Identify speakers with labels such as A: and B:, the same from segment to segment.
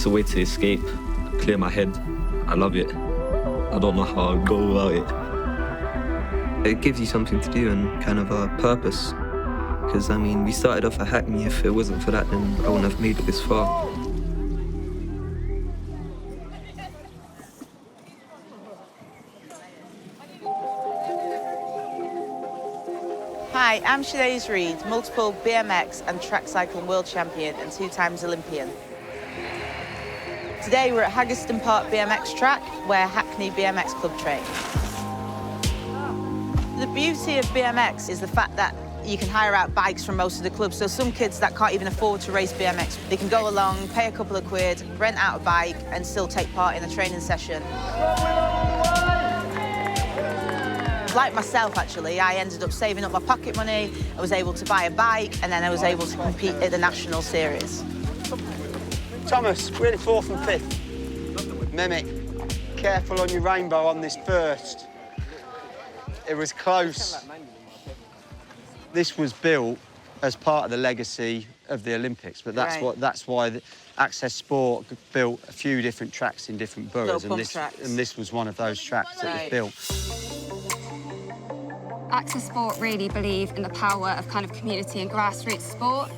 A: It's a way to escape, clear my head. I love it. I don't know how I'll go about it.
B: It gives you something to do and kind of a purpose. Because, I mean, we started off at Hackney. If it wasn't for that, then I wouldn't have made it this far.
C: Hi, I'm Sinead Reid, multiple BMX and track cycling world champion and 2-time Olympian. Today we're at Haggerston Park BMX track, where Hackney BMX Club train. The beauty of BMX is the fact that you can hire out bikes from most of the clubs, so some kids that can't even afford to race BMX, they can go along, pay a couple of quid, rent out a bike and still take part in a training session. Like myself, actually, I ended up saving up my pocket money, I was able to buy a bike, and then I was able to compete at the national series.
D: Thomas, we're in 4th and 5th. Mimic, careful on your rainbow on this first. It was close. This was built as part of the legacy of the Olympics, but that's why the Access Sport built a few different tracks in different boroughs, and this was one of those tracks that was built.
E: Access Sport really believe in the power of kind of community and grassroots sport.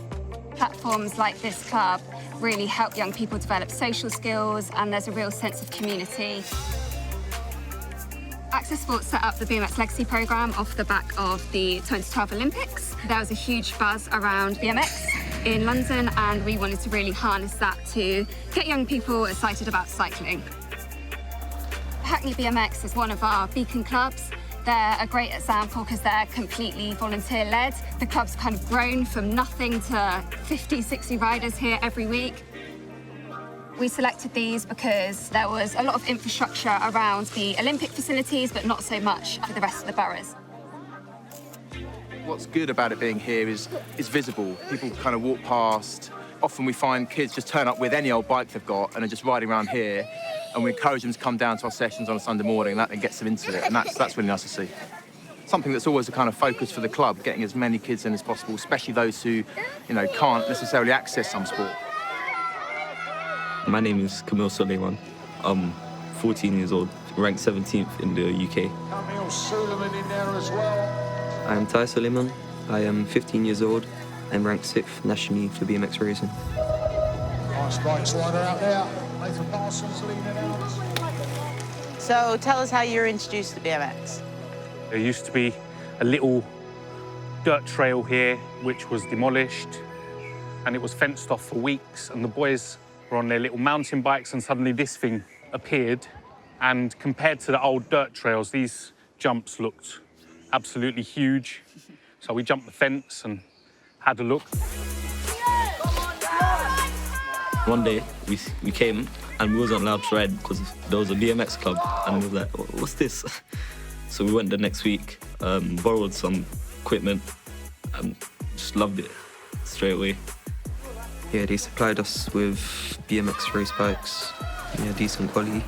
E: Platforms like this club really help young people develop social skills, and there's a real sense of community. Access Sport set up the BMX Legacy programme off the back of the 2012 Olympics. There was a huge buzz around BMX in London, and we wanted to really harness that to get young people excited about cycling. Hackney BMX is one of our beacon clubs. They're a great example because they're completely volunteer-led. The club's kind of grown from nothing to 50, 60 riders here every week. We selected these because there was a lot of infrastructure around the Olympic facilities, but not so much for the rest of the boroughs.
F: What's good about it being here is it's visible. People kind of walk past. Often we find kids just turn up with any old bike they've got and are just riding around here, and we encourage them to come down to our sessions on a Sunday morning, and that gets them into it, and that's really nice to see. Something that's always a kind of focus for the club, getting as many kids in as possible, especially those who, can't necessarily access some sport.
A: My name is Camille Suleiman. I'm 14 years old, ranked 17th in the UK.
G: Camille Suleiman in there as well.
B: I'm Ty Suleiman. I am 15 years old. I'm ranked 6th nationally for BMX racing.
G: Nice bikes rider out there. Nathan Parsons leading out.
C: So tell us how you were introduced to BMX.
H: There used to be a little dirt trail here which was demolished, and it was fenced off for weeks, and the boys were on their little mountain bikes, and suddenly this thing appeared, and compared to the old dirt trails, these jumps looked absolutely huge. So we jumped the fence and had a look.
A: One day we came and we wasn't allowed to ride because there was a BMX club, and we were like, what's this? So we went the next week, borrowed some equipment and just loved it straight away.
B: Yeah, they supplied us with BMX race bikes, decent quality.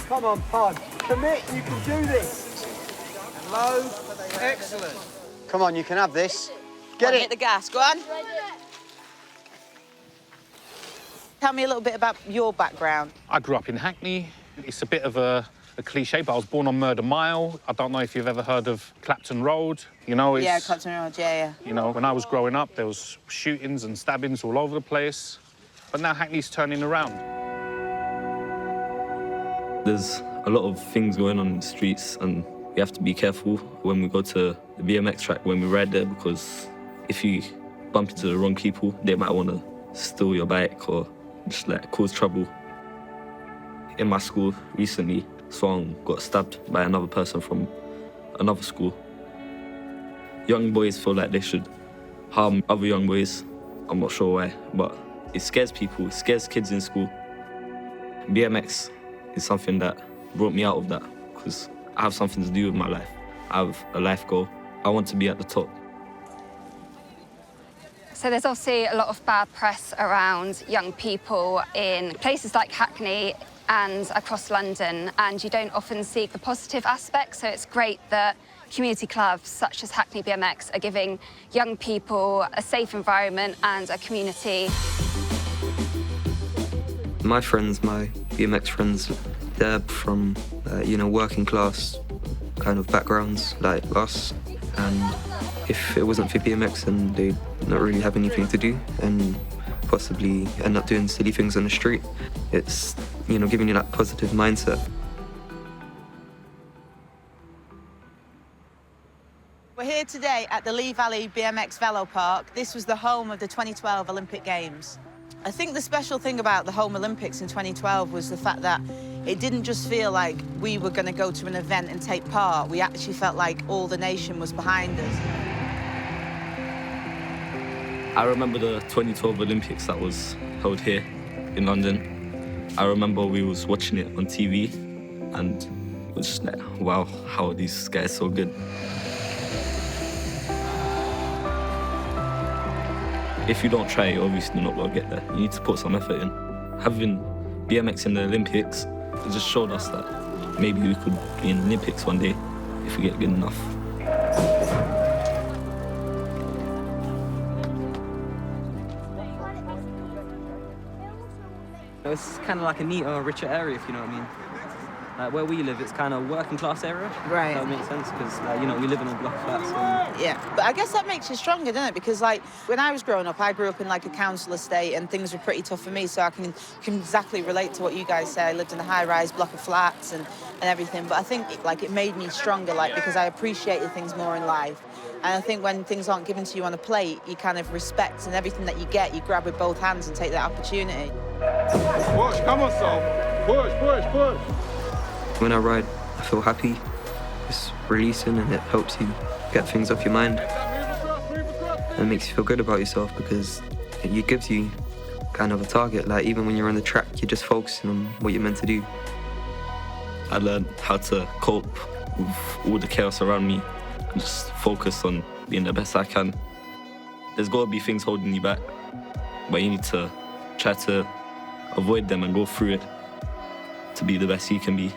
D: Come on, Pod. Commit, you can do this. Low, excellent. Come on, you can have this. Get it.
C: Hit the gas, go on. Tell me a little bit about your background.
H: I grew up in Hackney. It's a bit of a cliche, but I was born on Murder Mile. I don't know if you've ever heard of Clapton Road.
C: Yeah, Clapton Road, yeah.
H: When I was growing up, there was shootings and stabbings all over the place. But now Hackney's turning around.
A: There's a lot of things going on in the streets, and we have to be careful when we go to the BMX track, when we ride there, because if you bump into the wrong people, they might want to steal your bike or just cause trouble. In my school recently, someone got stabbed by another person from another school. Young boys feel like they should harm other young boys. I'm not sure why, but it scares people, it scares kids in school. BMX is something that brought me out of that, because I have something to do with my life. I have a life goal. I want to be at the top.
E: So there's obviously a lot of bad press around young people in places like Hackney and across London, and you don't often see the positive aspects, so it's great that community clubs such as Hackney BMX are giving young people a safe environment and a community.
B: My friends, my BMX friends, they're from, working class kind of backgrounds like us. And if it wasn't for BMX, then they'd not really have anything to do and possibly end up doing silly things on the street. It's, giving you that positive mindset.
C: We're here today at the Lee Valley BMX Velo Park. This was the home of the 2012 Olympic Games. I think the special thing about the Home Olympics in 2012 was the fact that it didn't just feel like we were going to go to an event and take part. We actually felt like all the nation was behind us.
A: I remember the 2012 Olympics that was held here in London. I remember we was watching it on TV and it was just like, wow, how are these guys so good? If you don't try, you're obviously not going to get there. You need to put some effort in. Having BMX in the Olympics, it just showed us that maybe we could be in the Olympics one day if we get good enough.
I: It's kind of like a neater, richer area, if you know what I mean. Like where we live, it's kind of working class area.
C: Right.
I: That makes sense because, we live in a block of flats.
C: Yeah, but I guess that makes you stronger, doesn't it? Because, when I was growing up, I grew up in, a council estate and things were pretty tough for me, so I can exactly relate to what you guys say. I lived in a high-rise block of flats and everything, but I think, it made me stronger, because I appreciated things more in life. And I think when things aren't given to you on a plate, you kind of respect, and everything that you get, you grab with both hands and take that opportunity.
F: Push, come on, Sol. Push, push, push.
B: When I ride, I feel happy. It's releasing and it helps you get things off your mind. And it makes you feel good about yourself because it gives you kind of a target. Even when you're on the track, you're just focusing on what you're meant to do.
A: I learned how to cope with all the chaos around me and just focus on being the best I can. There's got to be things holding you back, but you need to try to avoid them and go through it to be the best you can be.